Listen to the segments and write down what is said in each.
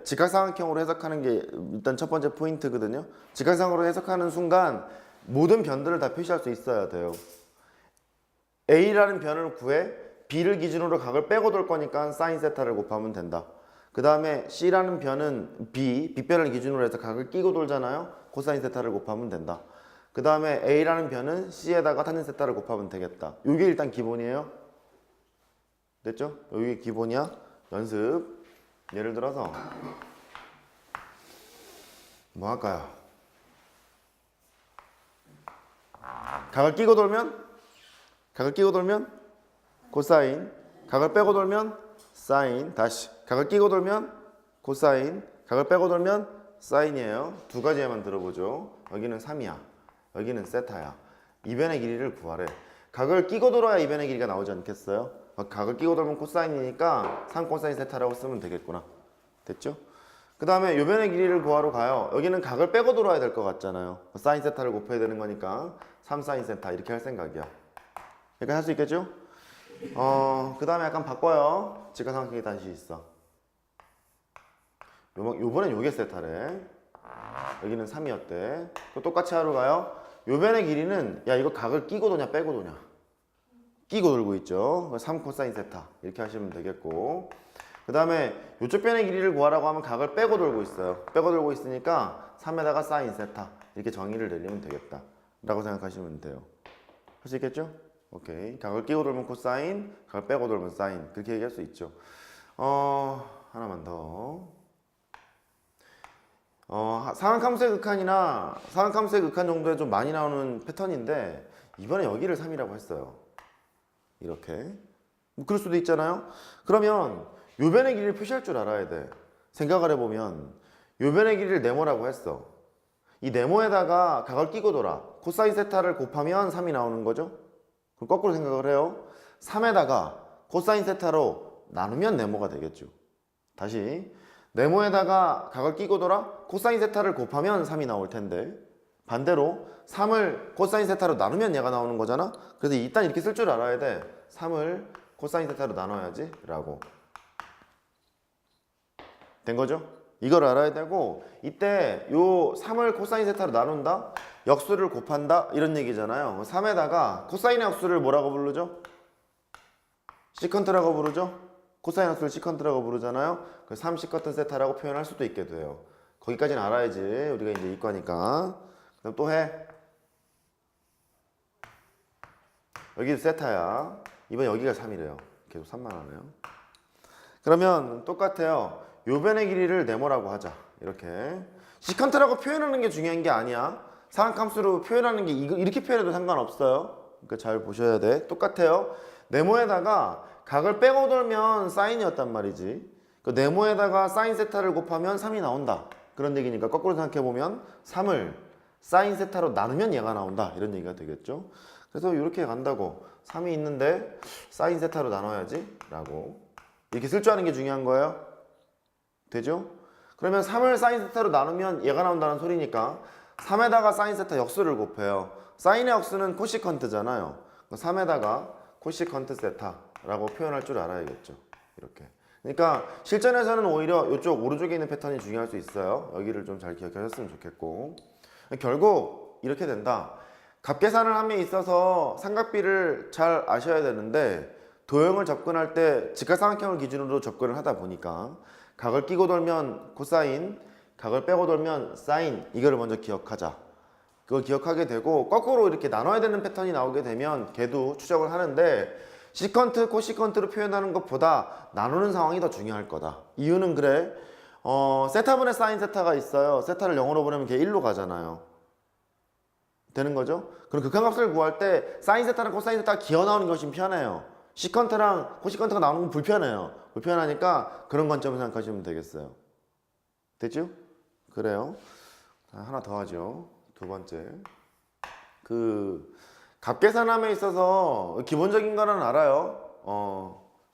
직각삼각형으로 해석하는 게 일단 첫 번째 포인트거든요. 직각삼각형으로 해석하는 순간 모든 변들을 다 표시할 수 있어야 돼요. A라는 변을 구해 B를 기준으로 각을 빼고 돌 거니까 사인 세타를 곱하면 된다. 그 다음에 C라는 변은 B변을 기준으로 해서 각을 끼고 돌잖아요. 코사인 세타를 곱하면 된다. 그 다음에 A라는 변은 C에다가 탄젠 세타를 곱하면 되겠다. 이게 일단 기본이에요. 됐죠? 이게 기본이야. 연습. 예를 들어서 뭐 할까요? 각을 끼고 돌면 코사인, 각을 빼고 돌면 사인, 다시 각을 끼고 돌면 코사인, 각을 빼고 돌면 사인이에요. 두 가지에만 들어보죠. 여기는 3이야. 여기는 세타야. 이 변의 길이를 구하래. 각을 끼고 돌아야 이 변의 길이가 나오지 않겠어요? 각을 끼고 돌면 코사인이니까 3 코사인 세타라고 쓰면 되겠구나. 됐죠? 그 다음에 이 변의 길이를 구하러 가요. 여기는 각을 빼고 돌아야 될 것 같잖아요. 사인 세타를 곱해야 되는 거니까 3 사인 세타 이렇게 할 생각이야. 이렇게 할 수 있겠죠? 그 다음에 약간 바꿔요. 직각삼각형이 다시 있어. 요번엔 요게 세타래. 여기는 3이었대. 또 똑같이 하러 가요. 요 변의 길이는 야 이거 각을 끼고 도냐 빼고 도냐? 끼고 돌고 있죠. 3 코사인 세타 이렇게 하시면 되겠고, 그 다음에 요쪽 변의 길이를 구하라고 하면 각을 빼고 돌고 있어요. 빼고 돌고 있으니까 3에다가 사인 세타 이렇게 정의를 내리면 되겠다 라고 생각하시면 돼요. 할 수 있겠죠? 오케이. 각을 끼고 돌면 코사인, 각을 빼고 돌면 사인 그렇게 얘기할 수 있죠. 하나만 더. 상한함수의 극한이나 상한함수의 극한 정도에 좀 많이 나오는 패턴인데 이번에 여기를 3이라고 했어요. 이렇게. 뭐 그럴 수도 있잖아요. 그러면 요 변의 길이를 표시할 줄 알아야 돼. 생각을 해보면 요 변의 길이를 네모라고 했어. 이 네모에다가 각을 끼고 돌아. 코사인 세타를 곱하면 3이 나오는 거죠. 그럼 거꾸로 생각을 해요. 3에다가 코사인 세타로 나누면 네모가 되겠죠. 다시 네모에다가 각을 끼고 돌아 코사인 세타를 곱하면 3이 나올 텐데, 반대로 3을 코사인 세타로 나누면 얘가 나오는 거잖아. 그래서 일단 이렇게 쓸 줄 알아야 돼. 3을 코사인 세타로 나눠야지 라고 된 거죠. 이걸 알아야 되고, 이때 요 3을 코사인 세타로 나눈다, 역수를 곱한다 이런 얘기잖아요. 3에다가 코사인의 역수를 뭐라고 부르죠? 시컨트라고 부르죠. 코사인 역수를 시컨트라고 부르잖아요. 그 3 시컨트 세타라고 표현할 수도 있게 돼요. 거기까지는 알아야지. 우리가 이제 이과니까. 그럼 또 해. 여기도 세타야. 이번 여기가 3이래요. 계속 3만 하네요. 그러면 똑같아요. 요 변의 길이를 네모라고 하자. 이렇게. 시컨트라고 표현하는 게 중요한 게 아니야. 상한함수로 표현하는 게 이렇게 표현해도 상관없어요. 그러니까 잘 보셔야 돼. 똑같아요. 네모에다가 각을 빼고 돌면 사인이었단 말이지. 그 네모에다가 사인 세타를 곱하면 3이 나온다. 그런 얘기니까 거꾸로 생각해보면 3을 사인 세타로 나누면 얘가 나온다. 이런 얘기가 되겠죠. 그래서 이렇게 간다고. 3이 있는데 사인 세타로 나눠야지 라고 이렇게 쓸 줄 아는 게 중요한 거예요. 되죠? 그러면 3을 사인 세타로 나누면 얘가 나온다는 소리니까 3에다가 사인 세타 역수를 곱해요. 사인의 역수는 코시컨트잖아요. 3에다가 코시컨트 세타라고 표현할 줄 알아야겠죠. 이렇게. 그러니까 실전에서는 오히려 이쪽 오른쪽에 있는 패턴이 중요할 수 있어요. 여기를 좀 잘 기억하셨으면 좋겠고, 결국 이렇게 된다. 값계산을 함에 있어서 삼각비를 잘 아셔야 되는데, 도형을 접근할 때 직각삼각형을 기준으로 접근을 하다 보니까 각을 끼고 돌면 코사인, 각을 빼고 돌면 사인, 이거를 먼저 기억하자. 그걸 기억하게 되고, 거꾸로 이렇게 나눠야 되는 패턴이 나오게 되면 걔도 추적을 하는데, 시컨트, 코시컨트로 표현하는 것보다 나누는 상황이 더 중요할 거다. 이유는 그래. 세타분의 사인 세타가 있어요. 세타를 0으로 보내면 걔 1로 가잖아요. 되는 거죠? 그럼 극한값을 구할 때 사인 세타랑 코사인 세타가 기어 나오는 게 훨씬 편해요. 시컨트랑 코시컨트가 나오는 건 불편해요. 불편하니까 그런 관점을 생각하시면 되겠어요. 됐죠? 그래요. 하나 더 하죠. 두 번째. 값계산함에 있어서 기본적인 거는 알아요.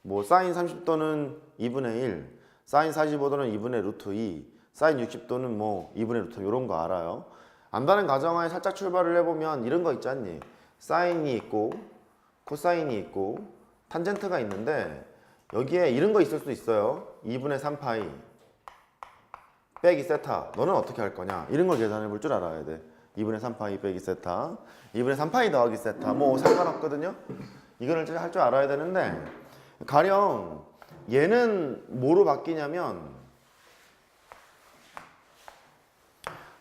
뭐 사인 30도는 2분의 1, 사인 45도는 2분의 루트 2, 사인 60도는 뭐 2분의 루트 이런 거 알아요. 안다는 가정하에 살짝 출발을 해보면 이런 거 있지 않니? 사인이 있고 코사인이 있고 탄젠트가 있는데 여기에 이런 거 있을 수 있어요. 2분의 3파이 빼기 세타. 너는 어떻게 할 거냐? 이런 걸 계산해 볼 줄 알아야 돼. 2분의 3파이 빼기 세타, 2분의 3파이 더하기 세타. 뭐 상관없거든요. 이거를 할 줄 알아야 되는데 가령 얘는 뭐로 바뀌냐면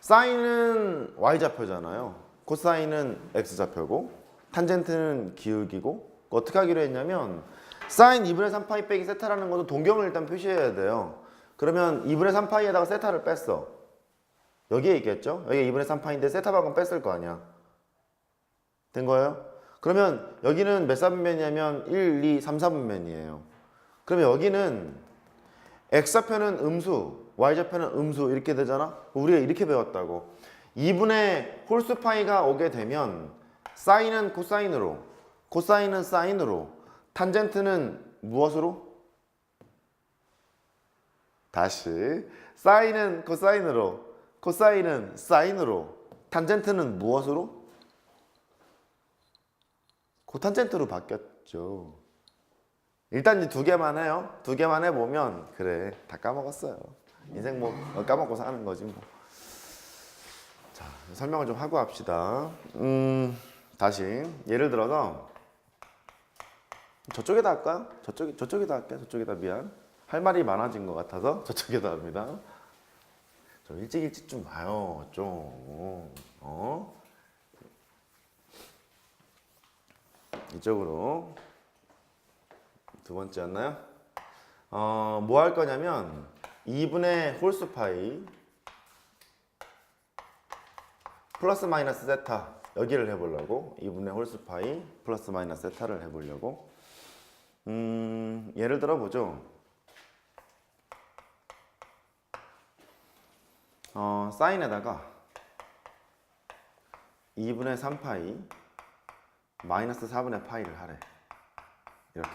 사인은 y좌표잖아요. 코사인은 x좌표고 탄젠트는 기울기고 어떻게 하기로 했냐면 사인 2분의 3파이 빼기 세타라는 것도 동경을 일단 표시해야 돼요. 그러면 2분의 3파이에다가 세타를 뺐어. 여기에 있겠죠? 여기 2분의 3파인데 세타 방금 뺐을 거 아니야. 된 거예요? 그러면 여기는 몇 사분면이냐면 1, 2, 3, 4분면이에요. 그러면 여기는 x좌표는 음수, y좌표는 음수 이렇게 되잖아? 우리가 이렇게 배웠다고. 2분의 홀수 파이가 오게 되면 사인은 코사인으로, 코사인은 사인으로, 탄젠트는 무엇으로? 다시 사인은 코사인으로, 코사인은 사인으로, 탄젠트는 무엇으로? 코탄젠트로 바뀌었죠. 일단 이 두 개만 해요. 두 개만 해보면 그래 다 까먹었어요. 인생 뭐 까먹고 사는 거지 뭐. 자, 설명을 좀 하고 합시다. 다시 예를 들어서 저쪽에다 할까요? 저쪽에다 할게요. 저쪽에다 미안. 할 말이 많아진 것 같아서 저쪽에다 합니다. 좀 일찍 좀 와요. 좀 이쪽으로 두 번째였나요? 뭐 할 거냐면 2분의 홀수 파이 플러스 마이너스 세타 여기를 해보려고 2분의 홀수 파이 플러스 마이너스 세타를 해보려고 예를 들어 보죠. 사인에다가 2분의 3파이 마이너스 4분의 파이를 하래. 이렇게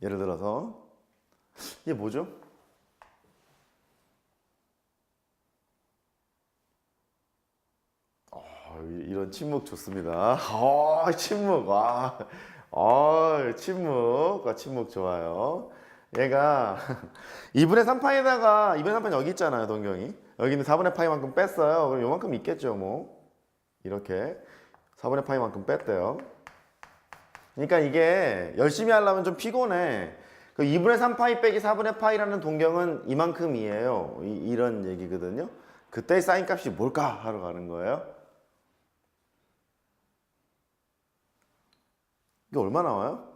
예를 들어서 이게 뭐죠? 이런 침묵 좋습니다. 침묵. 와. 침묵 좋아요. 얘가 2분의 3파이에다가 2분의 3파이 여기 있잖아요, 동경이. 여기는 4분의 파이만큼 뺐어요. 그럼 요만큼 있겠죠, 뭐. 이렇게 4분의 파이만큼 뺐대요. 그러니까 이게 열심히 하려면 좀 피곤해. 그 2분의 3파이 빼기 4분의 파이라는 동경은 이만큼이에요. 이런 얘기거든요. 그때의 사인 값이 뭘까 하러 가는 거예요. 이게 얼마 나와요?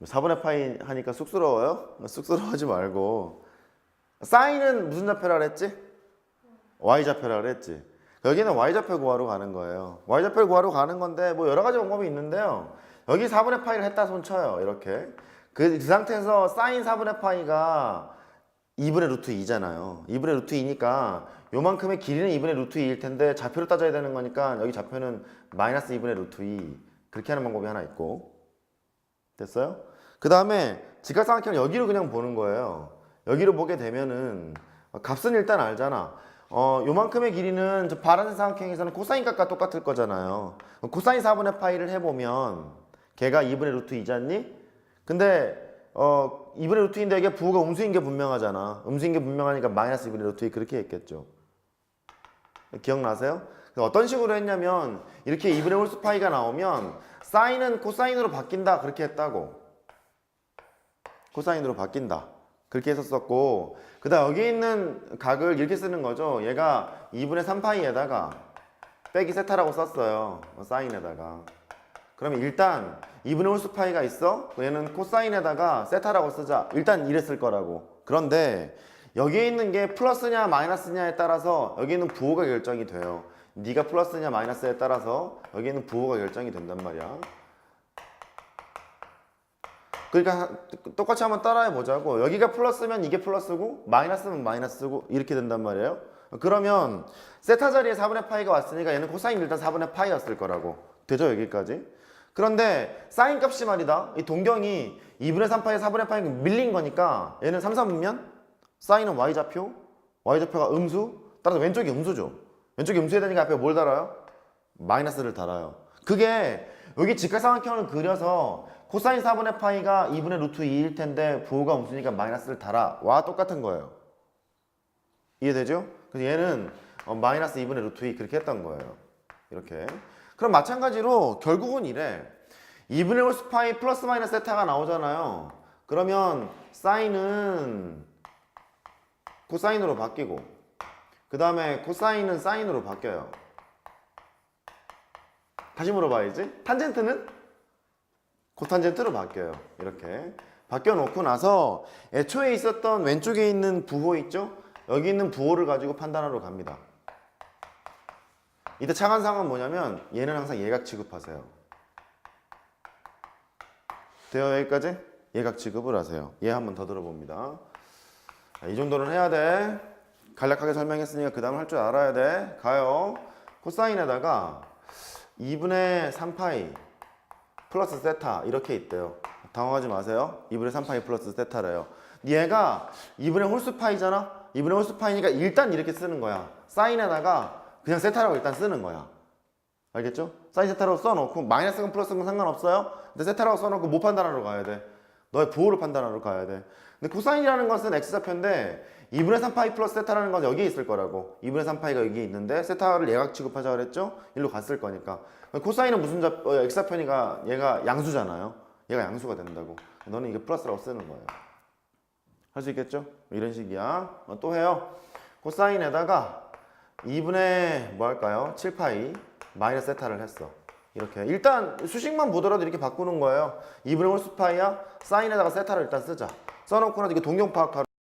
4분의 파이 하니까 쑥스러워요? 쑥스러워하지 말고 사인은 무슨 좌표라 그랬지? y좌표라 그랬지? 여기는 y좌표 구하러 가는 거예요. y좌표 구하러 가는 건데 뭐 여러 가지 방법이 있는데요. 여기 4분의 파이를 했다 손 쳐요. 이렇게 그 상태에서 사인 4분의 파이가 2분의 루트 2잖아요. 2분의 루트 2니까 요만큼의 길이는 2분의 루트 2일 텐데 좌표를 따져야 되는 거니까 여기 좌표는 마이너스 2분의 루트 2 그렇게 하는 방법이 하나 있고 됐어요? 그 다음에 직각삼각형을 여기로 그냥 보는 거예요. 여기로 보게 되면은 값은 일단 알잖아. 요만큼의 길이는 저 파란색 삼각형에서는 코사인 값과 똑같을 거잖아요. 코사인 4분의 파이를 해보면 걔가 2분의 루트 2잖니? 근데 2분의 루트 2인데 이게 부호가 음수인 게 분명하잖아. 음수인 게 분명하니까 마이너스 2분의 루트 2 그렇게 했겠죠. 기억나세요? 어떤 식으로 했냐면 이렇게 2분의 홀수 파이가 나오면 사인은 코사인으로 바뀐다 그렇게 했다고. 코사인으로 바뀐다 그렇게 했었고 그 다음 여기 있는 각을 이렇게 쓰는 거죠. 얘가 2분의 3파이에다가 빼기 세타라고 썼어요. 사인에다가. 그러면 일단 2분의 홀수 파이가 있어? 얘는 코사인에다가 세타라고 쓰자. 일단 이랬을 거라고. 그런데 여기에 있는 게 플러스냐 마이너스냐에 따라서 여기 있는 부호가 결정이 돼요. 네가 플러스냐 마이너스에 따라서 여기 있는 부호가 결정이 된단 말이야. 그러니까 똑같이 한번 따라해 보자고. 여기가 플러스면 이게 플러스고 마이너스면 마이너스고 이렇게 된단 말이에요. 그러면 세타 자리에 4분의 파이가 왔으니까 얘는 코사인 일단 4분의 파이였을 거라고. 되죠 여기까지? 그런데 사인 값이 말이다. 이 동경이 2분의 3파이 4분의 파이 밀린 거니까 얘는 3, 4분면 사인은 y좌표, y좌표가 음수, 따라서 왼쪽이 음수죠. 왼쪽이 음수해야 되니까 앞에 뭘 달아요? 마이너스를 달아요. 그게 여기 직각삼각형을 그려서 코사인 4분의 파이가 2분의 루트 2일 텐데 부호가 음수니까 마이너스를 달아. 와 똑같은 거예요. 이해되죠? 그래서 얘는 마이너스 2분의 루트 2 그렇게 했던 거예요. 이렇게. 그럼 마찬가지로 결국은 이래. 2분의 홀수 파이 플러스 마이너스 세타가 나오잖아요. 그러면 사인은 코사인으로 바뀌고 그 다음에 코사인은 사인으로 바뀌어요. 다시 물어봐야지. 탄젠트는 코탄젠트로 바뀌어요. 이렇게 바뀌어 놓고 나서 애초에 있었던 왼쪽에 있는 부호 있죠? 여기 있는 부호를 가지고 판단하러 갑니다. 이때 차관상은 뭐냐면 얘는 항상 예각 취급하세요. 돼요? 여기까지? 예각 취급을 하세요. 얘 한번 더 들어봅니다. 이 정도는 해야 돼. 간략하게 설명했으니까 그 다음 할 줄 알아야 돼. 가요. 코사인에다가 2분의 3파이 플러스 세타 이렇게 있대요. 당황하지 마세요. 2분의 3파이 플러스 세타래요. 얘가 2분의 홀수파이잖아. 2분의 홀수파이니까 일단 이렇게 쓰는 거야. 사인에다가 그냥 세타라고 일단 쓰는 거야. 알겠죠? 사인 세타라고 써놓고 마이너스건 플러스건 상관없어요. 근데 세타라고 써놓고 뭐 판단하러 가야 돼? 너의 부호를 판단하러 가야 돼. 근데 코사인이라는 것은 x좌표인데 2분의 3파이 플러스 세타라는 건 여기에 있을 거라고. 2분의 3파이가 여기 있는데 세타를 예각 취급하자 그랬죠? 일로 갔을 거니까. 코사인은 무슨 x좌표니까 얘가 양수잖아요. 얘가 양수가 된다고. 너는 이게 플러스라고 쓰는 거예요. 할 수 있겠죠? 이런 식이야. 또 해요. 코사인에다가 2분의 뭐 할까요? 7파이 마이너스 세타를 했어. 이렇게 일단 수식만 보더라도 이렇게 바꾸는 거예요. 2분의 홀수파이야 사인에다가 세타를 일단 쓰자. 써놓고 나서 이게 동경파악하러